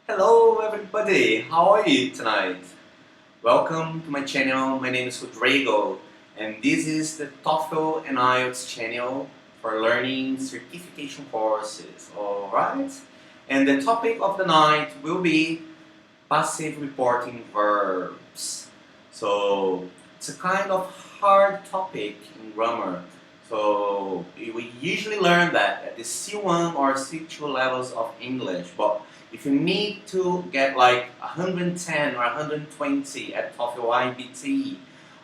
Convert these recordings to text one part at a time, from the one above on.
Hello everybody, how are you tonight? Welcome to my channel. My name is Rodrigo and this is the Toefl Ielts channel for learning certification courses, alright? And the topic of the night will be passive reporting verbs. So it's a kind of hard topic in grammar. So we usually learn that at the C1 or C2 levels of English, but if you need to get like 110 or 120 at Toefl IBT,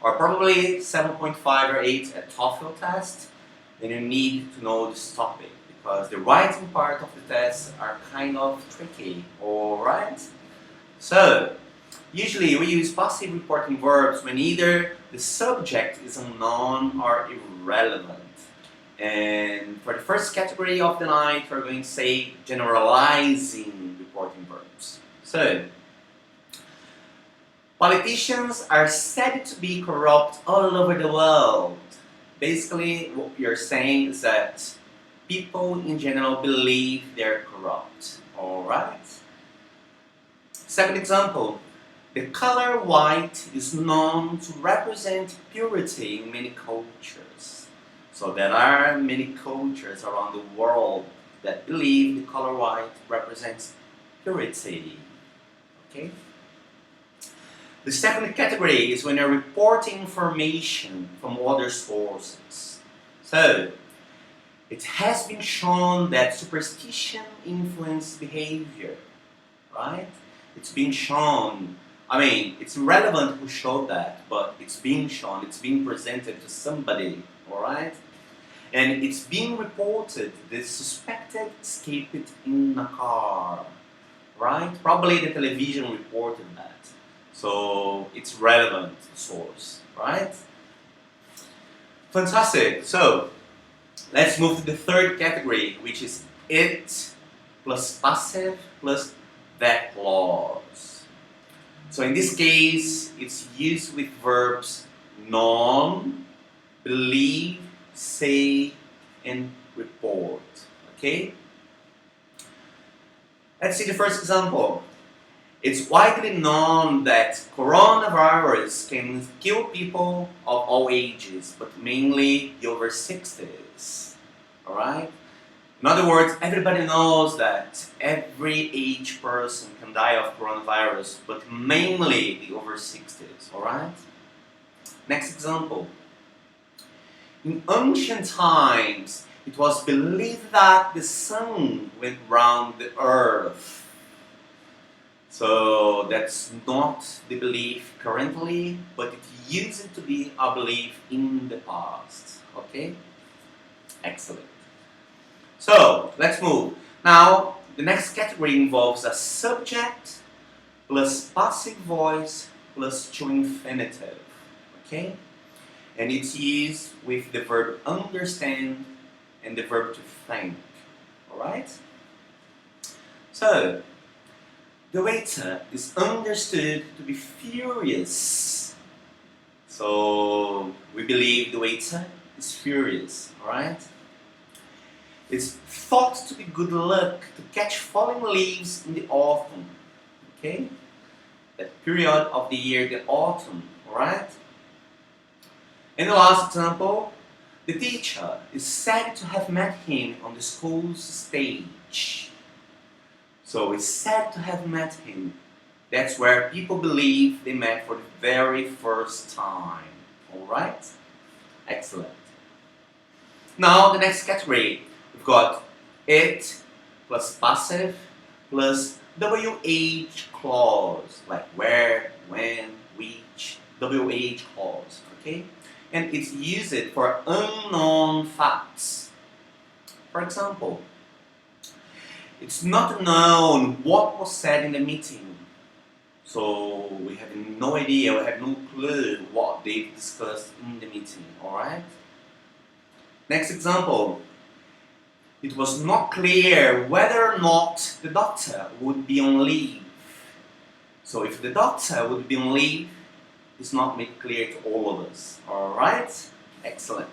or probably 7.5 or 8 at Toefl test, then you need to know this topic because the writing part of the tests are kind of tricky, alright? So, usually we use passive reporting verbs when either the subject is unknown or irrelevant. And for the first category of the night, we're going to say generalizing reporting verbs. So, politicians are said to be corrupt all over the world. Basically, what you're saying is that people in general believe they're corrupt. Alright? Second example, the color white is known to represent purity in many cultures. So there are many cultures around the world that believe the color white represents purity. Okay? The second category is when you're reporting information from other sources. So, it has been shown that superstition influences behavior, right? It's been shown. I mean, it's irrelevant who showed that, but it's being shown, it's being presented to somebody, alright? And it's being reported the suspected escaped in a car, right? Probably the television reported that. So it's relevant source, right? Fantastic. So let's move to the third category, which is it plus passive plus that clause. So in this case, it's used with verbs known, believe, say, and report. Okay? Let's see the first example. It's widely known that coronavirus can kill people of all ages, but mainly the over 60s. Alright? In other words, everybody knows that every age person can die of coronavirus, but mainly the over 60s. Alright? Next example. In ancient times, it was believed that the sun went round the earth. So that's not the belief currently, but it used to be a belief in the past. Okay? Excellent. So, let's move. Now, the next category involves a subject plus passive voice plus to infinitive. Okay? And it's used with the verb understand and the verb to think. Alright? So, the waiter is understood to be furious. So, we believe the waiter is furious. Alright? It's thought to be good luck to catch falling leaves in the autumn. Okay? That period of the year, the autumn. Alright? In the last example, the teacher is said to have met him on the school's stage. So it's said to have met him. That's where people believe they met for the very first time. Alright? Excellent. Now the next category. We've got it plus passive plus WH clause. Like where, when, which, WH clause. Okay? And it's used for unknown facts. For example, it's not known what was said in the meeting. So we have no idea, we have no clue what they discussed in the meeting, alright? Next example. It was not clear whether or not the doctor would be on leave. So if the doctor would be on leave, it's not made clear to all of us. Alright? Excellent.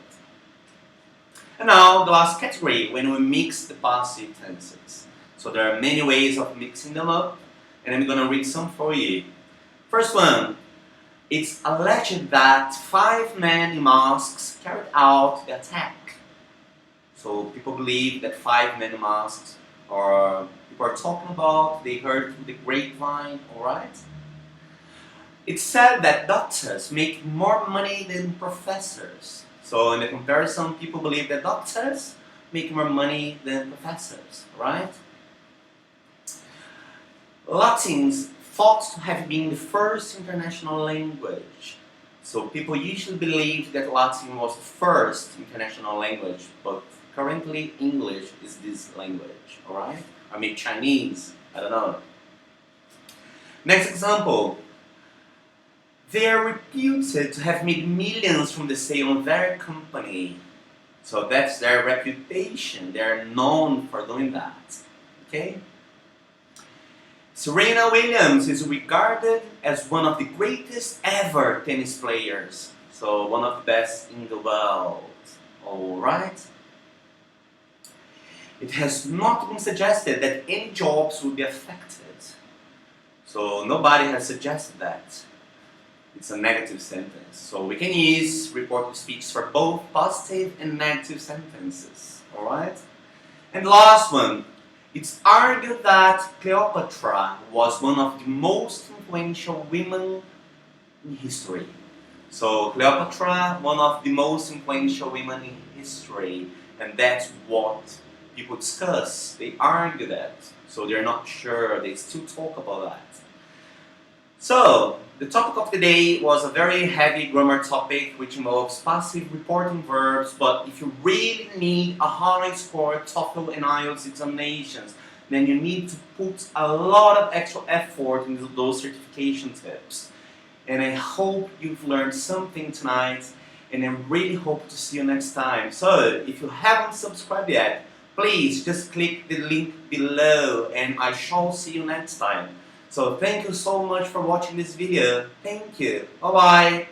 And now the last category, when we mix the passive tenses. So there are many ways of mixing them up. and I'm gonna read some for you. First one, it's alleged that 5 men in masks carried out the attack. So people believe that 5 men in masks are people are talking about, they heard through the grapevine, alright? It's said that doctors make more money than professors. So in the comparison, people believe that doctors make more money than professors, right? Latin's thought to have been the first international language. So people usually believe that Latin was the first international language, but currently English is this language, alright? I mean Chinese, I don't know. Next example. They are reputed to have made millions from the sale of their company. So that's their reputation. They are known for doing that. Okay? Serena Williams is regarded as one of the greatest ever tennis players. So one of the best in the world. Alright? It has not been suggested that any jobs will be affected. So nobody has suggested that. It's a negative sentence. So we can use report of speech for both positive and negative sentences. Alright? And the last one. It's argued that Cleopatra was one of the most influential women in history. So Cleopatra, one of the most influential women in history. And that's what people discuss. They argue that. So they're not sure. They still talk about that. So, the topic of the day was a very heavy grammar topic which involves passive reporting verbs, but if you really need a high score Toefl and Ielts examinations, then you need to put a lot of extra effort into those certification tips. And I hope you've learned something tonight, and I really hope to see you next time. So, if you haven't subscribed yet, please just click the link below and I shall see you next time. So thank you so much for watching this video. Thank you. Bye bye.